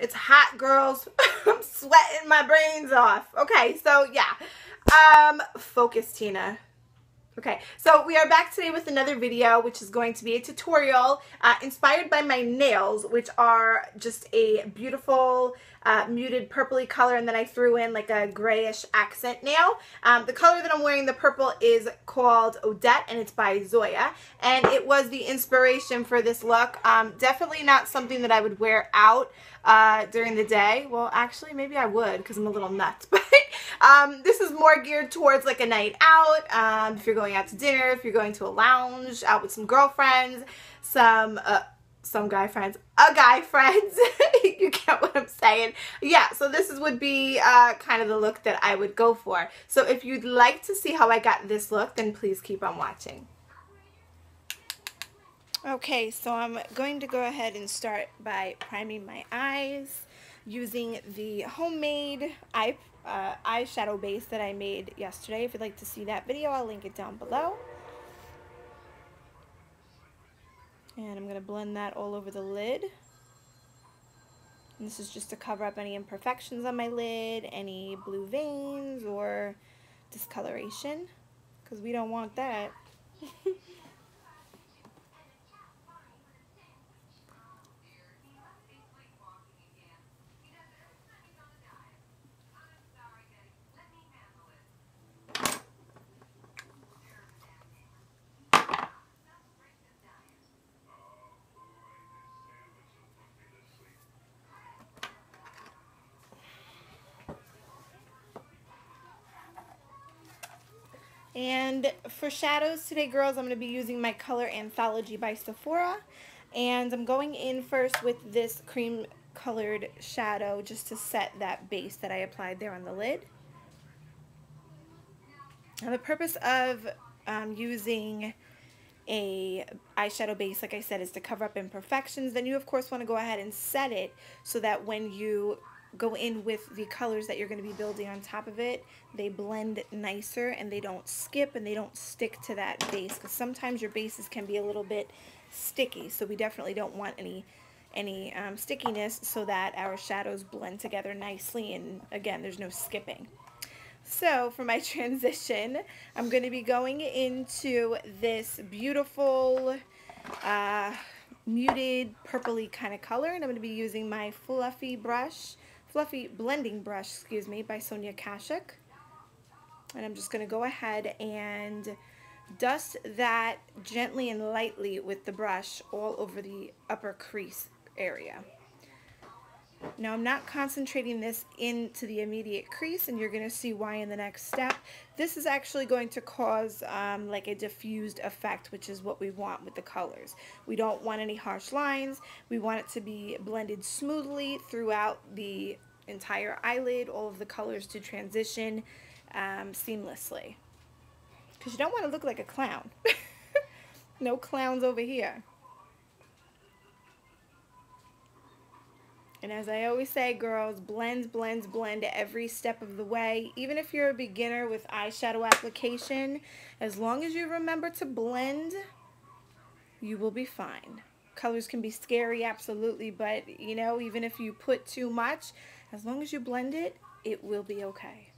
It's hot, girls. I'm sweating my brains off. Okay, so yeah. Focus, Tina. Okay, so we are back today with another video, which is going to be a tutorial inspired by my nails, which are just a beautiful muted purpley color, and then I threw in like a grayish accent nail. The color that I'm wearing, the purple, is called Odette, and it's by Zoya, and it was the inspiration for this look. Definitely not something that I would wear out during the day. Well, actually, maybe I would because I'm a little nuts, but this is more geared towards like a night out, if you're going out to dinner, if you're going to a lounge, out with some girlfriends, some guy friends, guy friends, you get what I'm saying. Yeah, so this would be kind of the look that I would go for. So if you'd like to see how I got this look, then please keep on watching. Okay, so I'm going to go ahead and start by priming my eyes using the homemade eyeshadow base that I made yesterday. If you'd like to see that video, I'll link it down below. And I'm going to blend that all over the lid. And this is just to cover up any imperfections on my lid, any blue veins or discoloration, because we don't want that. And for shadows today, girls, I'm going to be using my Color Anthology by Sephora. And I'm going in first with this cream colored shadow just to set that base that I applied there on the lid. Now the purpose of using a eyeshadow base, like I said, is to cover up imperfections. Then you of course want to go ahead and set it so that when you go in with the colors that you're going to be building on top of it, they blend nicer and they don't skip and they don't stick to that base, because sometimes your bases can be a little bit sticky, so we definitely don't want any stickiness, so that our shadows blend together nicely and again there's no skipping. So for my transition, I'm going to be going into this beautiful muted purpley kind of color, and I'm going to be using my fluffy blending brush, excuse me, by Sonia Kashuk. And I'm just going to go ahead and dust that gently and lightly with the brush all over the upper crease area. Now I'm not concentrating this into the immediate crease, and you're going to see why in the next step. This is actually going to cause like a diffused effect, which is what we want with the colors. We don't want any harsh lines. We want it to be blended smoothly throughout the entire eyelid, all of the colors to transition seamlessly. Because you don't want to look like a clown. No clowns over here. And as I always say, girls, blends, blends, blend every step of the way. Even if you're a beginner with eyeshadow application, as long as you remember to blend, you will be fine. Colors can be scary, absolutely, but you know, even if you put too much, as long as you blend it, it will be okay.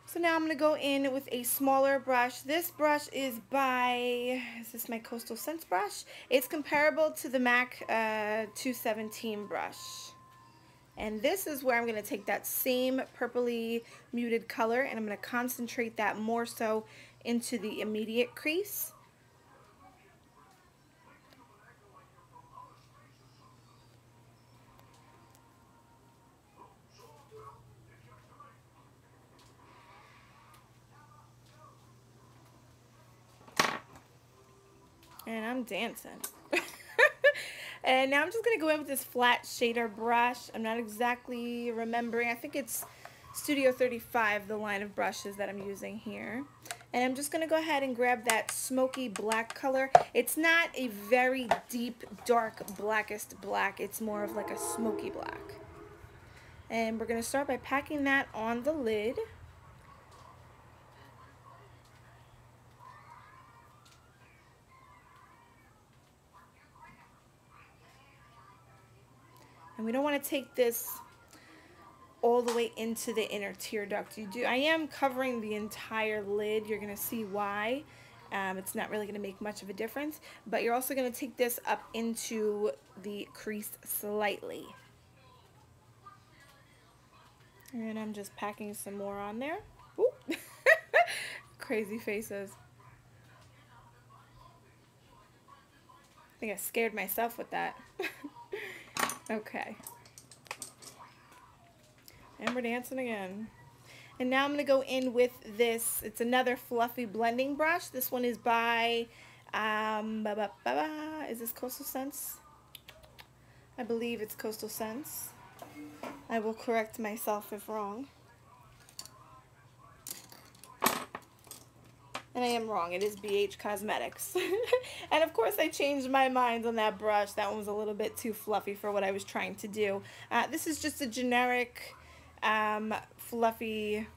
So now I'm going to go in with a smaller brush. This brush is is this my Coastal Scents brush? It's comparable to the MAC 217 brush. And this is where I'm going to take that same purpley muted color, and I'm going to concentrate that more so into the immediate crease. And I'm dancing. And now I'm just going to go in with this flat shader brush. I'm not exactly remembering. I think it's Studio 35, the line of brushes that I'm using here. And I'm just going to go ahead and grab that smoky black color. It's not a very deep, dark, blackest black. It's more of like a smoky black. And we're going to start by packing that on the lid. And we don't want to take this all the way into the inner tear duct. I am covering the entire lid. You're going to see why. It's not really going to make much of a difference, but you're also going to take this up into the crease slightly. And I'm just packing some more on there. Ooh. Crazy faces. I think I scared myself with that. Okay. And we're dancing again. And now I'm going to go in with this. It's another fluffy blending brush. This one is by, is this Coastal Scents? I believe it's Coastal Scents. I will correct myself if wrong. And I am wrong. It is BH Cosmetics. And of course I changed my mind on that brush. That one was a little bit too fluffy for what I was trying to do. This is just a generic fluffy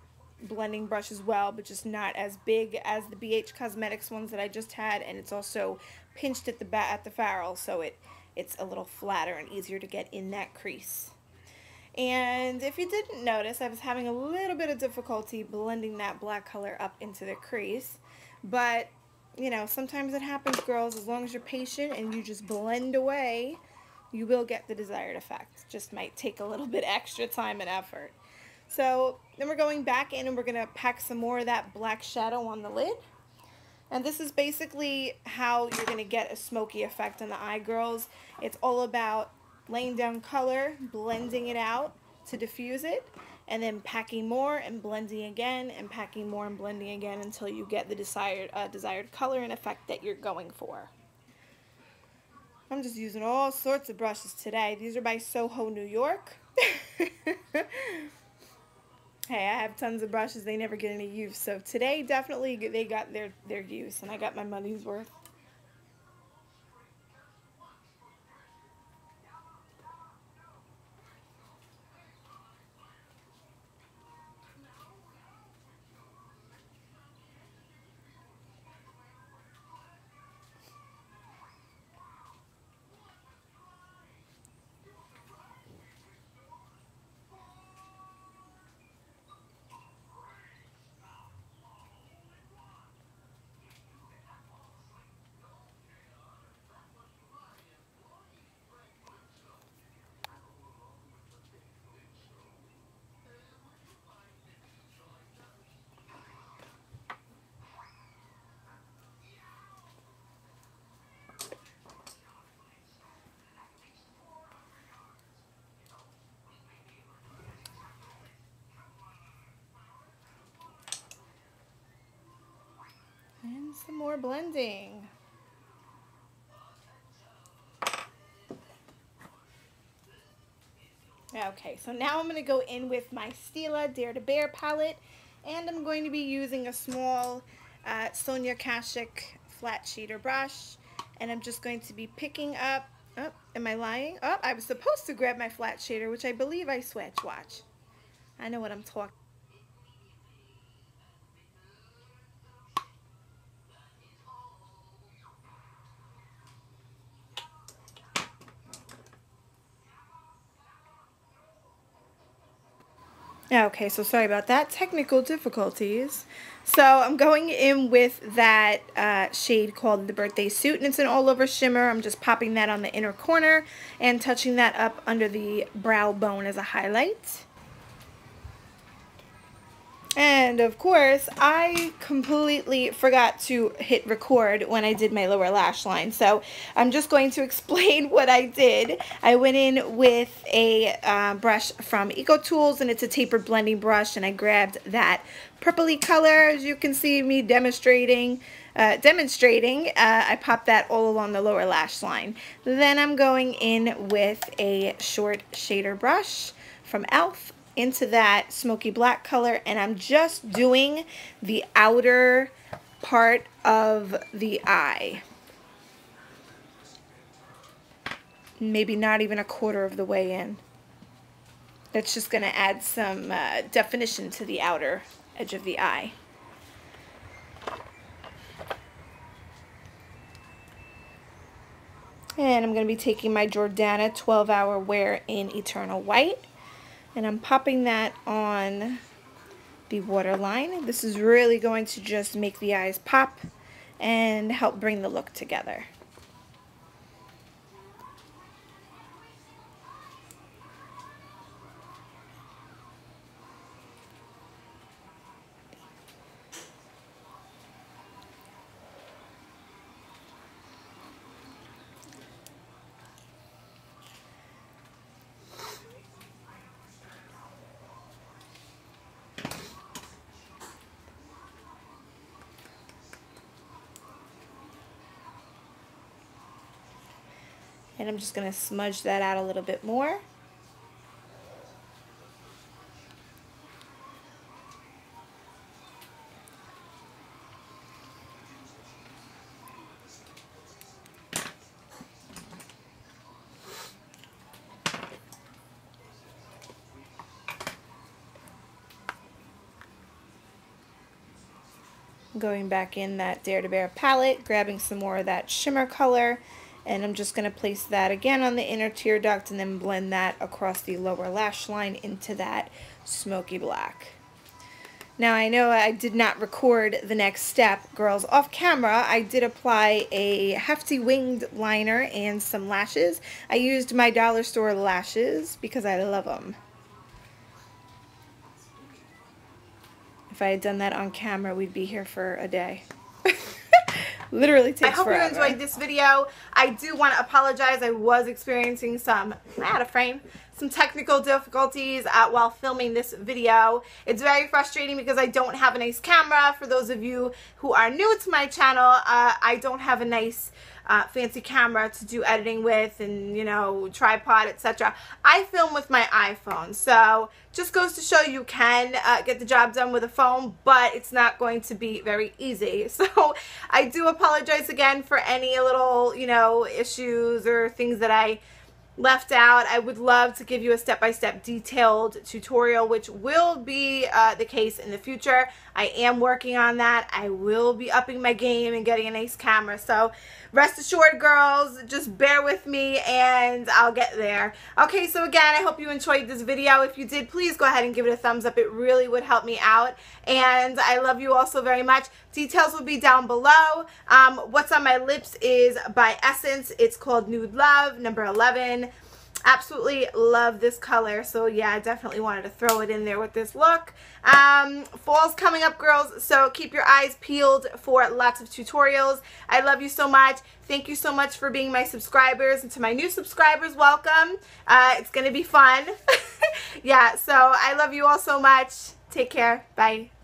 blending brush as well, but just not as big as the BH Cosmetics ones that I just had. And it's also pinched at the ferrule, so it's a little flatter and easier to get in that crease. And if you didn't notice, I was having a little bit of difficulty blending that black color up into the crease. But, you know, sometimes it happens, girls. As long as you're patient and you just blend away, you will get the desired effect. Just might take a little bit extra time and effort. So then we're going back in and we're going to pack some more of that black shadow on the lid. And this is basically how you're going to get a smoky effect on the eye, girls. It's all about laying down color, blending it out to diffuse it, and then packing more and blending again, and packing more and blending again until you get the desired color and effect that you're going for. I'm just using all sorts of brushes today. These are by Soho, New York. Hey, I have tons of brushes. They never get any use. So today, definitely, they got their use, and I got my money's worth. And some more blending. Okay, so now I'm going to go in with my Stila Dare to Bear palette, and I'm going to be using a small Sonia Kashuk flat shader brush, and I'm just going to be picking up, oh, am I lying? Oh, I was supposed to grab my flat shader, which I believe I switched. Watch. I know what I'm talking. Okay, so sorry about that. Technical difficulties. So I'm going in with that shade called the Birthday Suit, and it's an all-over shimmer. I'm just popping that on the inner corner and touching that up under the brow bone as a highlight. And of course, I completely forgot to hit record when I did my lower lash line. So I'm just going to explain what I did. I went in with a brush from Eco Tools, and it's a tapered blending brush, and I grabbed that purpley color, as you can see me demonstrating. I popped that all along the lower lash line. Then I'm going in with a short shader brush from e.l.f. into that smoky black color, and I'm just doing the outer part of the eye. Maybe not even a quarter of the way in. That's just going to add some definition to the outer edge of the eye. And I'm going to be taking my Jordana 12-Hour Wear in Eternal White. And I'm popping that on the waterline. This is really going to just make the eyes pop and help bring the look together. And I'm just going to smudge that out a little bit more. Going back in that Dare to Bear palette, grabbing some more of that shimmer color, and I'm just going to place that again on the inner tear duct and then blend that across the lower lash line into that smoky black. Now I know I did not record the next step, girls. Off camera, I did apply a hefty winged liner and some lashes. I used my dollar store lashes because I love them. If I had done that on camera, we'd be here for a day. Literally takes forever. I hope you enjoyed this video. I do want to apologize. I was experiencing some technical difficulties while filming this video. It's very frustrating because I don't have a nice camera. For those of you who are new to my channel, I don't have a nice fancy camera to do editing with, and, you know, tripod, etc. I film with my iPhone, so just goes to show you can get the job done with a phone, but it's not going to be very easy. So I do apologize again for any little, you know, issues or things that I left out. I would love to give you a step-by-step detailed tutorial, which will be the case in the future. I am working on that. I will be upping my game and getting a nice camera. So rest assured, girls, just bear with me and I'll get there. Okay, so again, I hope you enjoyed this video. If you did, please go ahead and give it a thumbs up. It really would help me out. And I love you all so very much. Details will be down below. What's on my lips is by Essence. It's called Nude Love, number 11. Absolutely love this color, so yeah, I definitely wanted to throw it in there with this look. Fall's coming up, girls, so keep your eyes peeled for lots of tutorials. I love you so much. Thank you so much for being my subscribers, and to my new subscribers, welcome. It's gonna be fun. Yeah, so I love you all so much. Take care. Bye.